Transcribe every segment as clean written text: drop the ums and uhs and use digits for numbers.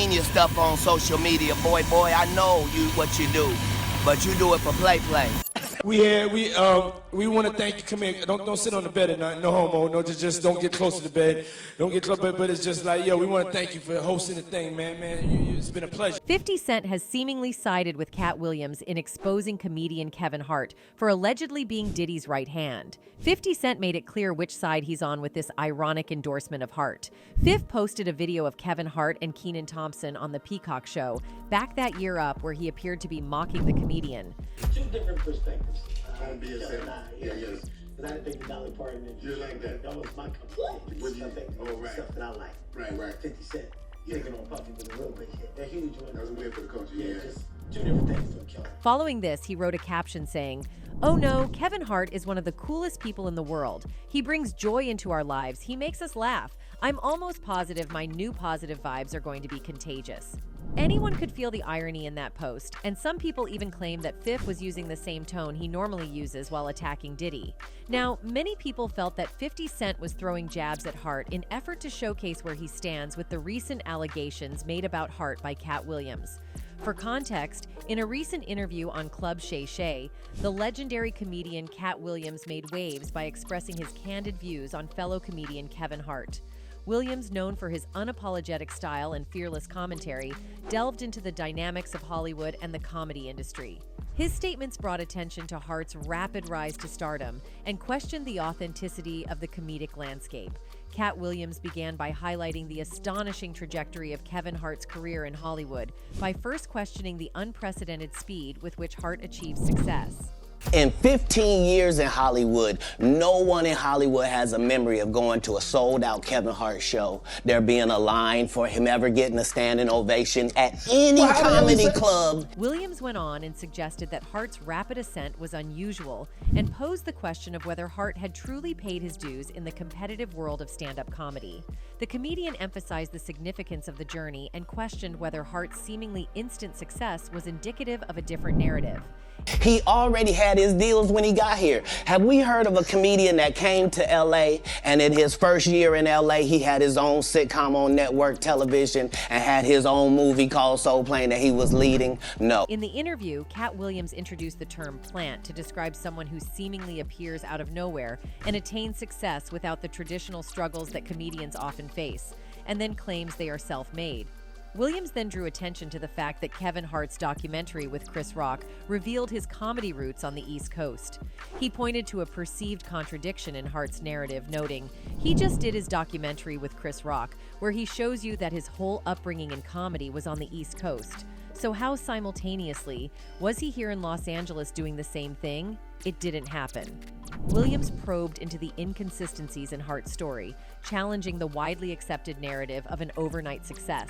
seen your stuff on social media, boy. I know what you do, but you do it for play. We want to thank you. Come here. Don't sit on the bed at night. No homo. No, just don't get close to the bed. Don't get close. But it's just like, yo, we want to thank you for hosting the thing, man. It's been a pleasure. 50 Cent has seemingly sided with Katt Williams in exposing comedian Kevin Hart for allegedly being Diddy's right hand. 50 Cent made it clear which side he's on with this ironic endorsement of Hart. Fifth posted a video of Kevin Hart and Kenan Thompson on The Peacock Show, back that year up, where he appeared to be mocking the comedian. Two different perspectives. Trying to be a center. Yeah. Because I didn't think the Dolly Parton and you like that. That was my company. What you? Right. Stuff that I like. Right. 50 Cent. Taking on Puffy was a real big hit. They're huge. That was weird for the culture. Yeah, just two different things to kill. Following this, he wrote a caption saying, "Oh no, Kevin Hart is one of the coolest people in the world. He brings joy into our lives. He makes us laugh. I'm almost positive my new positive vibes are going to be contagious." Anyone could feel the irony in that post, and some people even claim that Fifth was using the same tone he normally uses while attacking Diddy. Now, many people felt that 50 Cent was throwing jabs at Hart in effort to showcase where he stands with the recent allegations made about Hart by Katt Williams. For context, in a recent interview on Club Shay Shay, the legendary comedian Katt Williams made waves by expressing his candid views on fellow comedian Kevin Hart. Williams, known for his unapologetic style and fearless commentary, delved into the dynamics of Hollywood and the comedy industry. His statements brought attention to Hart's rapid rise to stardom and questioned the authenticity of the comedic landscape. Katt Williams began by highlighting the astonishing trajectory of Kevin Hart's career in Hollywood by first questioning the unprecedented speed with which Hart achieved success. In 15 years in Hollywood, no one in Hollywood has a memory of going to a sold-out Kevin Hart show, there being a line for him ever getting a standing ovation at any comedy club. Williams went on and suggested that Hart's rapid ascent was unusual and posed the question of whether Hart had truly paid his dues in the competitive world of stand-up comedy. The comedian emphasized the significance of the journey and questioned whether Hart's seemingly instant success was indicative of a different narrative. He already had his deals when he got here. Have we heard of a comedian that came to LA and in his first year in LA, he had his own sitcom on network television and had his own movie called Soul Plane that he was leading? No. In the interview, Katt Williams introduced the term plant to describe someone who seemingly appears out of nowhere and attains success without the traditional struggles that comedians often face, and then claims they are self-made. Williams then drew attention to the fact that Kevin Hart's documentary with Chris Rock revealed his comedy roots on the East Coast. He pointed to a perceived contradiction in Hart's narrative, noting, "He just did his documentary with Chris Rock, where he shows you that his whole upbringing in comedy was on the East Coast. So how simultaneously was he here in Los Angeles doing the same thing? It didn't happen." Williams probed into the inconsistencies in Hart's story, challenging the widely accepted narrative of an overnight success.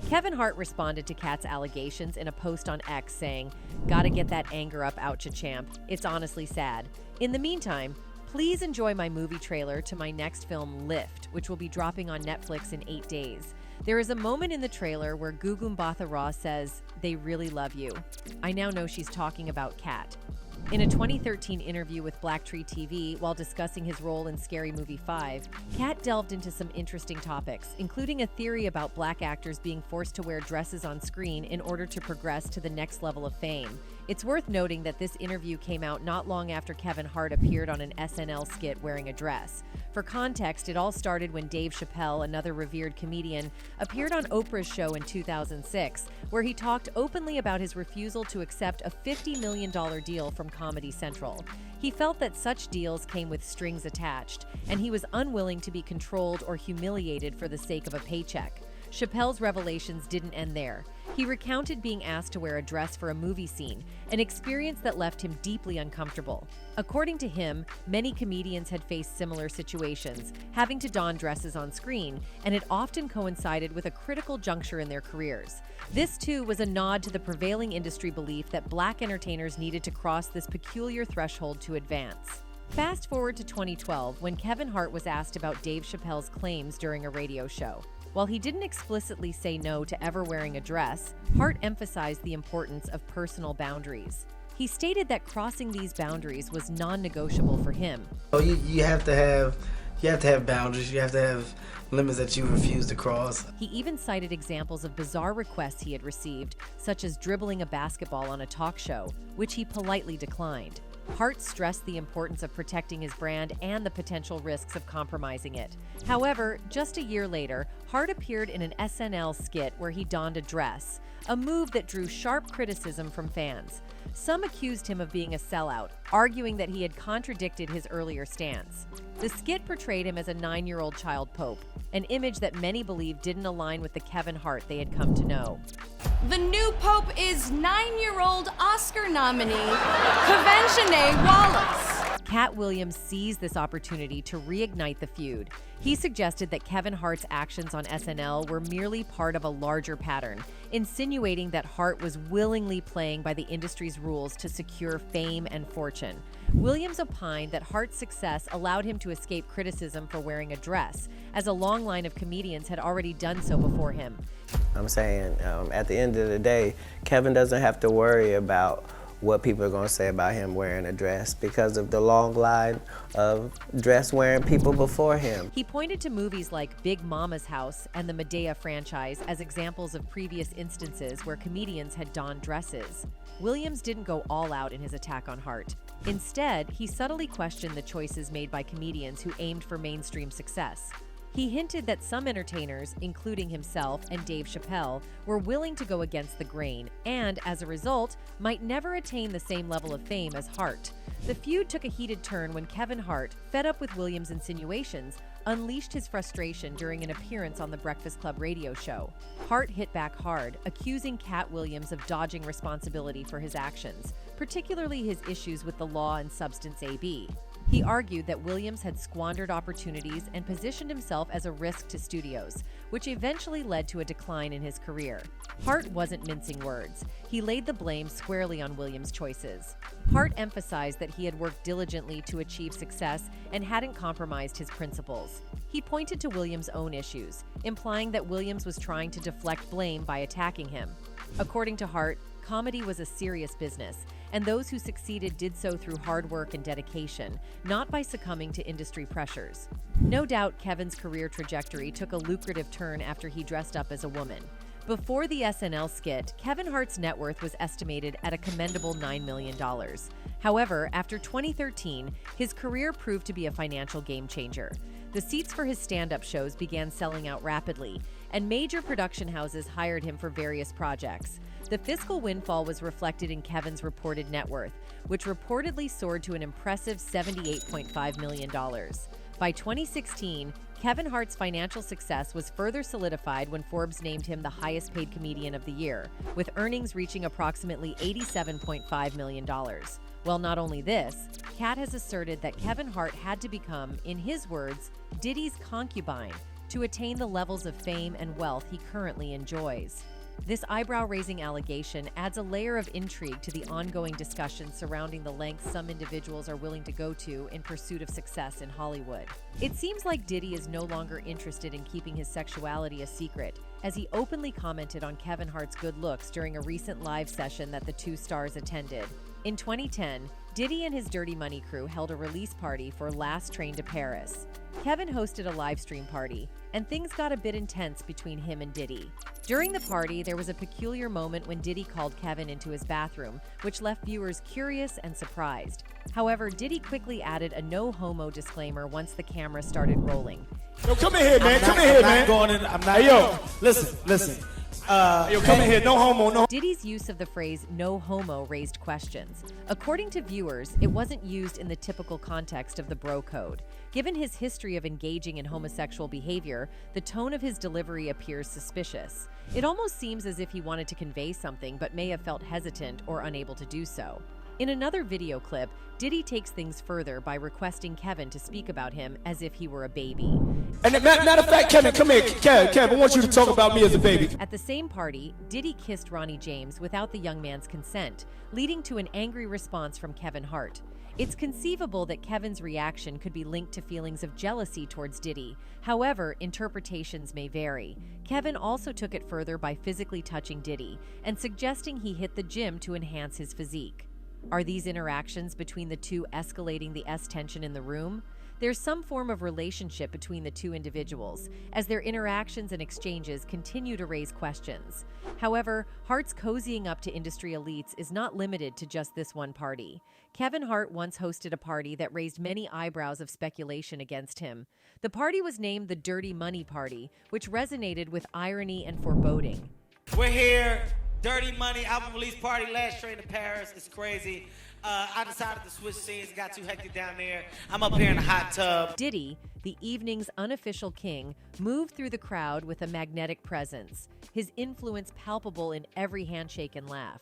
Kevin Hart responded to Katt's allegations in a post on X saying, "Gotta get that anger up out ya champ. It's honestly sad. In the meantime, please enjoy my movie trailer to my next film, Lift, which will be dropping on Netflix in 8 days. There is a moment in the trailer where Gugu Mbatha-Raw says, 'They really love you.' I now know she's talking about Katt." In a 2013 interview with Blacktree TV, while discussing his role in Scary Movie 5, Katt delved into some interesting topics, including a theory about black actors being forced to wear dresses on screen in order to progress to the next level of fame. It's worth noting that this interview came out not long after Kevin Hart appeared on an SNL skit wearing a dress. For context, it all started when Dave Chappelle, another revered comedian, appeared on Oprah's show in 2006, where he talked openly about his refusal to accept a $50 million deal from Comedy Central. He felt that such deals came with strings attached, and he was unwilling to be controlled or humiliated for the sake of a paycheck. Chappelle's revelations didn't end there. He recounted being asked to wear a dress for a movie scene, an experience that left him deeply uncomfortable. According to him, many comedians had faced similar situations, having to don dresses on screen, and it often coincided with a critical juncture in their careers. This, too, was a nod to the prevailing industry belief that black entertainers needed to cross this peculiar threshold to advance. Fast forward to 2012, when Kevin Hart was asked about Dave Chappelle's claims during a radio show. While he didn't explicitly say no to ever wearing a dress, Hart emphasized the importance of personal boundaries. He stated that crossing these boundaries was non-negotiable for him. You have to have You have to have boundaries. You have to have limits that you refuse to cross. He even cited examples of bizarre requests he had received, such as dribbling a basketball on a talk show, which he politely declined. Hart stressed the importance of protecting his brand and the potential risks of compromising it. However, just a year later, Hart appeared in an SNL skit where he donned a dress, a move that drew sharp criticism from fans. Some accused him of being a sellout, arguing that he had contradicted his earlier stance. The skit portrayed him as a 9-year-old child pope, an image that many believe didn't align with the Kevin Hart they had come to know. The new pope is 9-year-old Oscar nominee, Kevin Wallace. Katt Williams seized this opportunity to reignite the feud. He suggested that Kevin Hart's actions on SNL were merely part of a larger pattern, insinuating that Hart was willingly playing by the industry's rules to secure fame and fortune. Williams opined that Hart's success allowed him to escape criticism for wearing a dress, as a long line of comedians had already done so before him. I'm saying, at the end of the day, Kevin doesn't have to worry about what people are going to say about him wearing a dress because of the long line of dress-wearing people before him. He pointed to movies like Big Mama's House and the Medea franchise as examples of previous instances where comedians had donned dresses. Williams didn't go all out in his attack on Hart. Instead, he subtly questioned the choices made by comedians who aimed for mainstream success. He hinted that some entertainers, including himself and Dave Chappelle, were willing to go against the grain and, as a result, might never attain the same level of fame as Hart. The feud took a heated turn when Kevin Hart, fed up with Williams' insinuations, unleashed his frustration during an appearance on the Breakfast Club radio show. Hart hit back hard, accusing Katt Williams of dodging responsibility for his actions, particularly his issues with the law and substance AB. He argued that Williams had squandered opportunities and positioned himself as a risk to studios, which eventually led to a decline in his career. Hart wasn't mincing words. He laid the blame squarely on Williams' choices. Hart emphasized that he had worked diligently to achieve success and hadn't compromised his principles. He pointed to Williams' own issues, implying that Williams was trying to deflect blame by attacking him. According to Hart, comedy was a serious business, and those who succeeded did so through hard work and dedication, not by succumbing to industry pressures. No doubt Kevin's career trajectory took a lucrative turn after he dressed up as a woman. Before the SNL skit, Kevin Hart's net worth was estimated at a commendable $9 million. However, after 2013, his career proved to be a financial game changer. The seats for his stand-up shows began selling out rapidly, and major production houses hired him for various projects. The fiscal windfall was reflected in Kevin's reported net worth, which reportedly soared to an impressive $78.5 million. By 2016, Kevin Hart's financial success was further solidified when Forbes named him the highest-paid comedian of the year, with earnings reaching approximately $87.5 million. Well, not only this, Katt has asserted that Kevin Hart had to become, in his words, Diddy's concubine to attain the levels of fame and wealth he currently enjoys. This eyebrow-raising allegation adds a layer of intrigue to the ongoing discussion surrounding the lengths some individuals are willing to go to in pursuit of success in Hollywood. It seems like Diddy is no longer interested in keeping his sexuality a secret, as he openly commented on Kevin Hart's good looks during a recent live session that the two stars attended. In 2010, Diddy and his Dirty Money crew held a release party for Last Train to Paris. Kevin hosted a live stream party, and things got a bit intense between him and Diddy. During the party, there was a peculiar moment when Diddy called Kevin into his bathroom, which left viewers curious and surprised. However, Diddy quickly added a no-homo disclaimer once the camera started rolling. Yo, come in here, man. Come in here, man. I'm not. Hey, yo. Listen. Yo, come in here. No homo, no. Diddy's use of the phrase no homo raised questions. According to viewers, it wasn't used in the typical context of the bro code. Given his history of engaging in homosexual behavior, the tone of his delivery appears suspicious. It almost seems as if he wanted to convey something but may have felt hesitant or unable to do so. In another video clip, Diddy takes things further by requesting Kevin to speak about him as if he were a baby. And matter of fact, Kevin, come here. Kev, I want you to talk about me as a baby. At the same party, Diddy kissed Ronnie James without the young man's consent, leading to an angry response from Kevin Hart. It's conceivable that Kevin's reaction could be linked to feelings of jealousy towards Diddy. However, interpretations may vary. Kevin also took it further by physically touching Diddy and suggesting he hit the gym to enhance his physique. Are these interactions between the two escalating the tension in the room? There's some form of relationship between the two individuals, as their interactions and exchanges continue to raise questions. However, Hart's cozying up to industry elites is not limited to just this one party. Kevin Hart once hosted a party that raised many eyebrows of speculation against him. The party was named the Dirty Money Party, which resonated with irony and foreboding. We're here, Dirty Money album release party, last train to Paris. It's crazy. I decided to switch scenes, got too hectic down there. I'm up here in the hot tub. Diddy, the evening's unofficial king, moved through the crowd with a magnetic presence, his influence palpable in every handshake and laugh.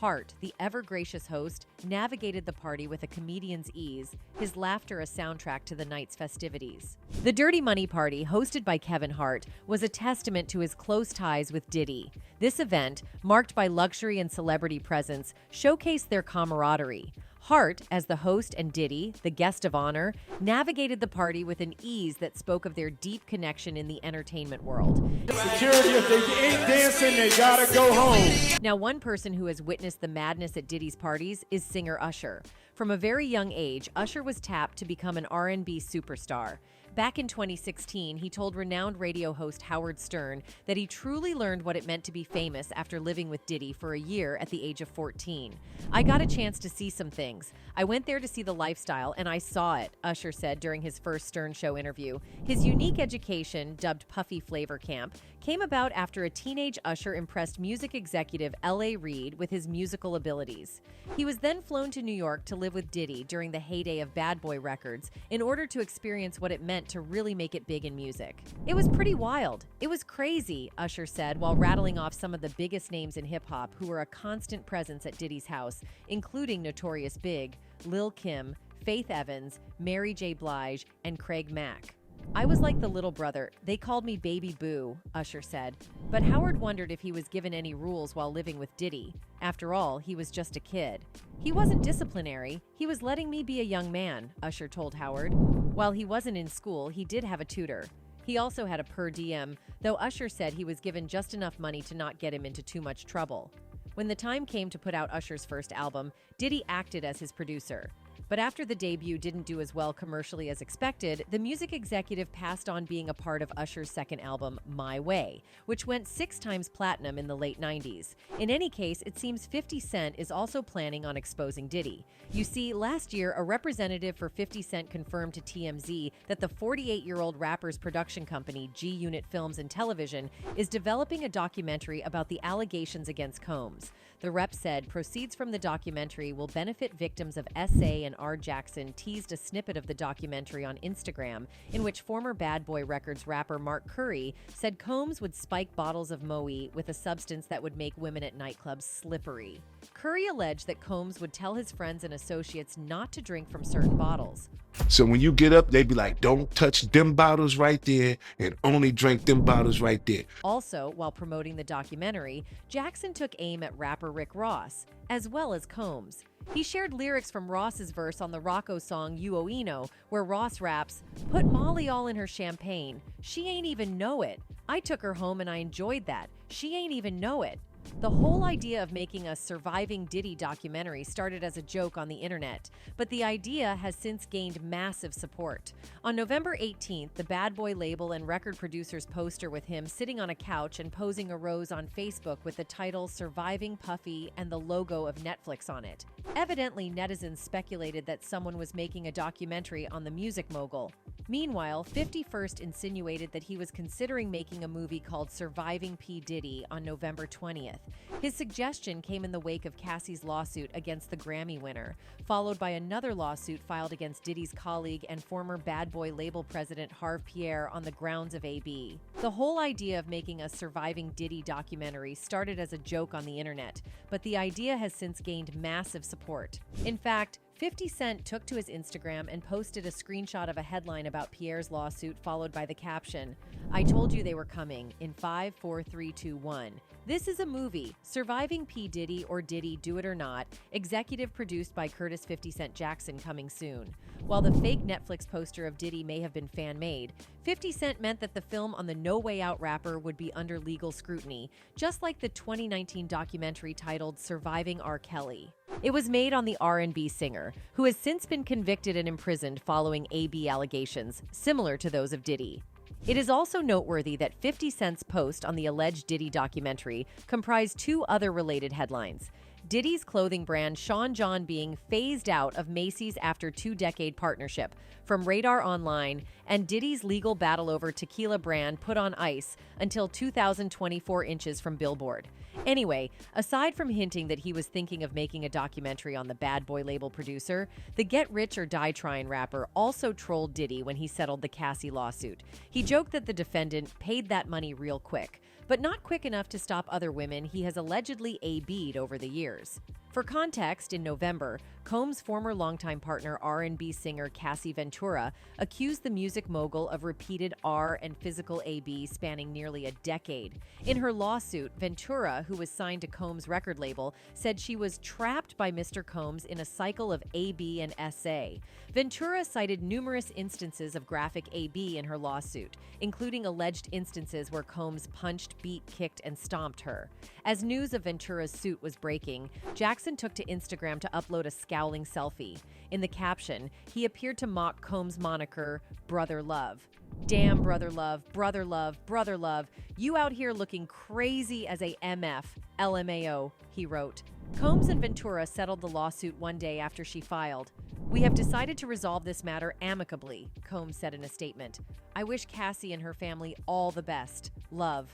Hart, the ever-gracious host, navigated the party with a comedian's ease, his laughter a soundtrack to the night's festivities. The Dirty Money Party, hosted by Kevin Hart, was a testament to his close ties with Diddy. This event, marked by luxury and celebrity presence, showcased their camaraderie. Hart, as the host, and Diddy, the guest of honor, navigated the party with an ease that spoke of their deep connection in the entertainment world. Security, if they ain't dancing, they gotta go home. Now, one person who has witnessed the madness at Diddy's parties is singer Usher. From a very young age, Usher was tapped to become an R&B superstar. Back in 2016, he told renowned radio host Howard Stern that he truly learned what it meant to be famous after living with Diddy for a year at the age of 14. "I got a chance to see some things. I went there to see the lifestyle, and I saw it," Usher said during his first Stern Show interview. His unique education, dubbed Puffy Flavor Camp, came about after a teenage Usher impressed music executive L.A. Reid with his musical abilities. He was then flown to New York to live with Diddy during the heyday of Bad Boy Records in order to experience what it meant to really make it big in music. "It was pretty wild. It was crazy," Usher said while rattling off some of the biggest names in hip-hop who were a constant presence at Diddy's house, including Notorious Big, Lil' Kim, Faith Evans, Mary J. Blige, and Craig Mack. "I was like the little brother. They called me Baby Boo," Usher said. But Howard wondered if he was given any rules while living with Diddy. After all, he was just a kid. "He wasn't disciplinary. He was letting me be a young man," Usher told Howard. While he wasn't in school, he did have a tutor. He also had a per diem, though Usher said he was given just enough money to not get him into too much trouble. When the time came to put out Usher's first album, Diddy acted as his producer. But after the debut didn't do as well commercially as expected, the music executive passed on being a part of Usher's second album, My Way, which went 6 times platinum in the late 90s. In any case, it seems 50 Cent is also planning on exposing Diddy. You see, last year, a representative for 50 Cent confirmed to TMZ that the 48-year-old rapper's production company, G-Unit Films and Television, is developing a documentary about the allegations against Combs. The rep said proceeds from the documentary will benefit victims of S.A. and R. Jackson teased a snippet of the documentary on Instagram in which former Bad Boy Records rapper Mark Curry said Combs would spike bottles of Moe with a substance that would make women at nightclubs slippery. Curry alleged that Combs would tell his friends and associates not to drink from certain bottles. So when you get up, they be like, don't touch them bottles right there and only drink them bottles right there. Also, while promoting the documentary, Jackson took aim at rapper Rick Ross, as well as Combs. He shared lyrics from Ross's verse on the Rocco song You Oino, where Ross raps, "Put Molly all in her champagne. She ain't even know it. I took her home and I enjoyed that. She ain't even know it." The whole idea of making a Surviving Diddy documentary started as a joke on the internet, but the idea has since gained massive support. On November 18th, the Bad Boy label and record producer's poster with him sitting on a couch and posing a rose on Facebook with the title Surviving Puffy and the logo of Netflix on it. Evidently, netizens speculated that someone was making a documentary on the music mogul. Meanwhile, 50 First insinuated that he was considering making a movie called Surviving P. Diddy on November 20th. His suggestion came in the wake of Cassie's lawsuit against the Grammy winner, followed by another lawsuit filed against Diddy's colleague and former Bad Boy label president Harve Pierre on the grounds of AB. The whole idea of making a Surviving Diddy documentary started as a joke on the internet, but the idea has since gained massive support. In fact, 50 Cent took to his Instagram and posted a screenshot of a headline about Pierre's lawsuit, followed by the caption, "I told you they were coming, in 5, 4, 3, 2, 1. This is a movie, Surviving P. Diddy or Diddy Do It or Not, executive produced by Curtis 50 Cent Jackson, coming soon." While the fake Netflix poster of Diddy may have been fan-made, 50 Cent meant that the film on the No Way Out rapper would be under legal scrutiny, just like the 2019 documentary titled Surviving R. Kelly. It was made on the R&B singer, who has since been convicted and imprisoned following AB allegations, similar to those of Diddy. It is also noteworthy that 50 Cent's post on the alleged Diddy documentary comprised two other related headlines. Diddy's clothing brand Sean John being phased out of Macy's after two-decade partnership from Radar Online, and Diddy's legal battle over tequila brand put on ice until 2024 inches from Billboard. Anyway, aside from hinting that he was thinking of making a documentary on the Bad Boy label producer, the Get Rich or Die Tryin' rapper also trolled Diddy when he settled the Cassie lawsuit. He joked that the defendant paid that money real quick, but not quick enough to stop other women he has allegedly AB'd over the years. For context, in November, Combs' former longtime partner R&B singer Cassie Ventura accused the music mogul of repeated R and physical AB spanning nearly a decade. In her lawsuit, Ventura, who was signed to Combs' record label, said she was trapped by Mr. Combs in a cycle of AB and SA. Ventura cited numerous instances of graphic AB in her lawsuit, including alleged instances where Combs punched, beat, kicked, and stomped her. As news of Ventura's suit was breaking, Jackson took to Instagram to upload a scowling selfie. In the caption, he appeared to mock Combs' moniker, Brother Love. Damn, Brother Love, Brother Love, Brother Love, you out here looking crazy as a MF, LMAO, he wrote. Combs and Ventura settled the lawsuit one day after she filed. We have decided to resolve this matter amicably, Combs said in a statement. I wish Cassie and her family all the best. Love.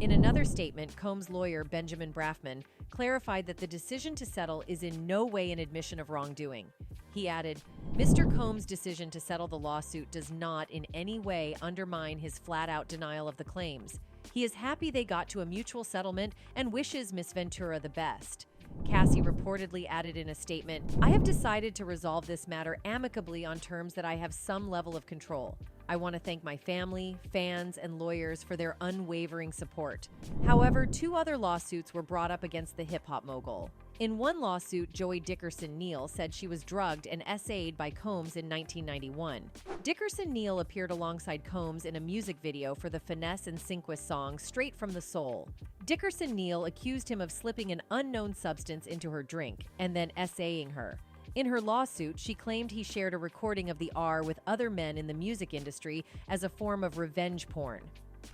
In another statement, Combs' lawyer, Benjamin Braffman, clarified that the decision to settle is in no way an admission of wrongdoing. He added, Mr. Combs' decision to settle the lawsuit does not in any way undermine his flat-out denial of the claims. He is happy they got to a mutual settlement and wishes Miss Ventura the best. Cassie reportedly added in a statement, I have decided to resolve this matter amicably on terms that I have some level of control. I want to thank my family, fans, and lawyers for their unwavering support. However, two other lawsuits were brought up against the hip-hop mogul. In one lawsuit, Joey Dickerson-Neal said she was drugged and essayed by Combs in 1991. Dickerson-Neal appeared alongside Combs in a music video for the Finesse and Synquist song Straight from the Soul. Dickerson-Neal accused him of slipping an unknown substance into her drink and then essaying her. In her lawsuit, she claimed he shared a recording of the R with other men in the music industry as a form of revenge porn.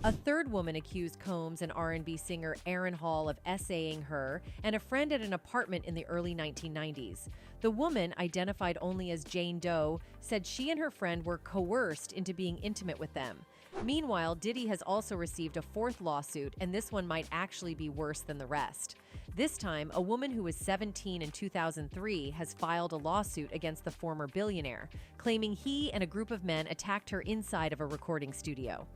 A third woman accused Combs and R&B singer Aaron Hall of essaying her and a friend at an apartment in the early 1990s. The woman, identified only as Jane Doe, said she and her friend were coerced into being intimate with them. Meanwhile, Diddy has also received a fourth lawsuit, and this one might actually be worse than the rest. This time, a woman who was 17 in 2003 has filed a lawsuit against the former billionaire, claiming he and a group of men attacked her inside of a recording studio.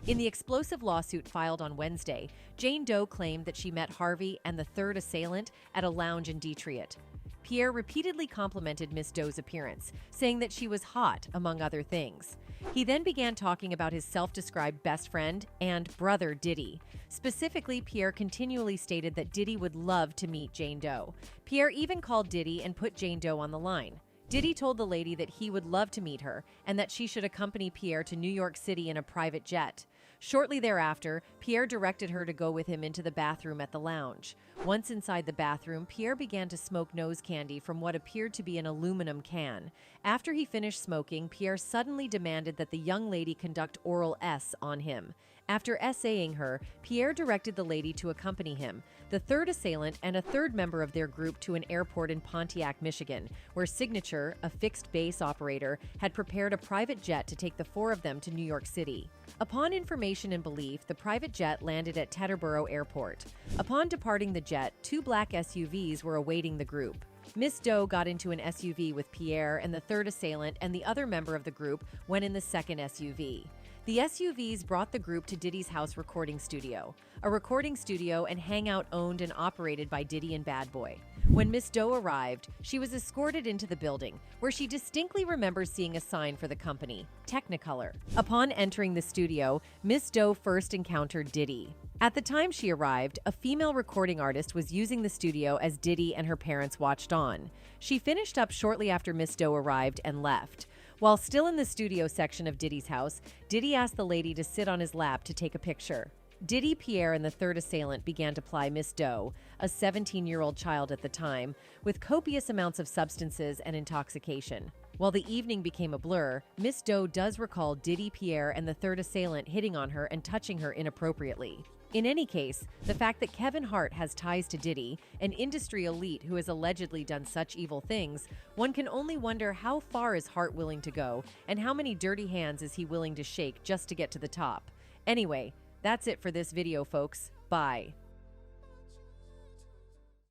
In the explosive lawsuit filed on Wednesday, Jane Doe claimed that she met Harvey and the third assailant at a lounge in Detroit. Pierre repeatedly complimented Miss Doe's appearance, saying that she was hot, among other things. He then began talking about his self-described best friend and brother Diddy. Specifically, Pierre continually stated that Diddy would love to meet Jane Doe. Pierre even called Diddy and put Jane Doe on the line. Diddy told the lady that he would love to meet her and that she should accompany Pierre to New York City in a private jet. Shortly thereafter, Pierre directed her to go with him into the bathroom at the lounge. Once inside the bathroom, Pierre began to smoke nose candy from what appeared to be an aluminum can. After he finished smoking, Pierre suddenly demanded that the young lady conduct oral S on him. After essaying her, Pierre directed the lady to accompany him, the third assailant, and a third member of their group to an airport in Pontiac, Michigan, where Signature, a fixed base operator, had prepared a private jet to take the four of them to New York City. Upon information and belief, the private jet landed at Teterboro Airport. Upon departing the jet, two black SUVs were awaiting the group. Miss Doe got into an SUV with Pierre, and the third assailant and the other member of the group went in the second SUV. The SUVs brought the group to Diddy's house recording studio, a recording studio and hangout owned and operated by Diddy and Bad Boy. When Miss Doe arrived, she was escorted into the building, where she distinctly remembers seeing a sign for the company, Technicolor. Upon entering the studio, Miss Doe first encountered Diddy. At the time she arrived, a female recording artist was using the studio as Diddy and her parents watched on. She finished up shortly after Miss Doe arrived and left. While still in the studio section of Diddy's house, Diddy asked the lady to sit on his lap to take a picture. Diddy, Pierre, and the third assailant began to ply Miss Doe, a 17-year-old child at the time, with copious amounts of substances and intoxication. While the evening became a blur, Miss Doe does recall Diddy, Pierre, and the third assailant hitting on her and touching her inappropriately. In any case, the fact that Kevin Hart has ties to Diddy, an industry elite who has allegedly done such evil things, one can only wonder how far is Hart willing to go and how many dirty hands is he willing to shake just to get to the top. Anyway, that's it for this video, folks. Bye.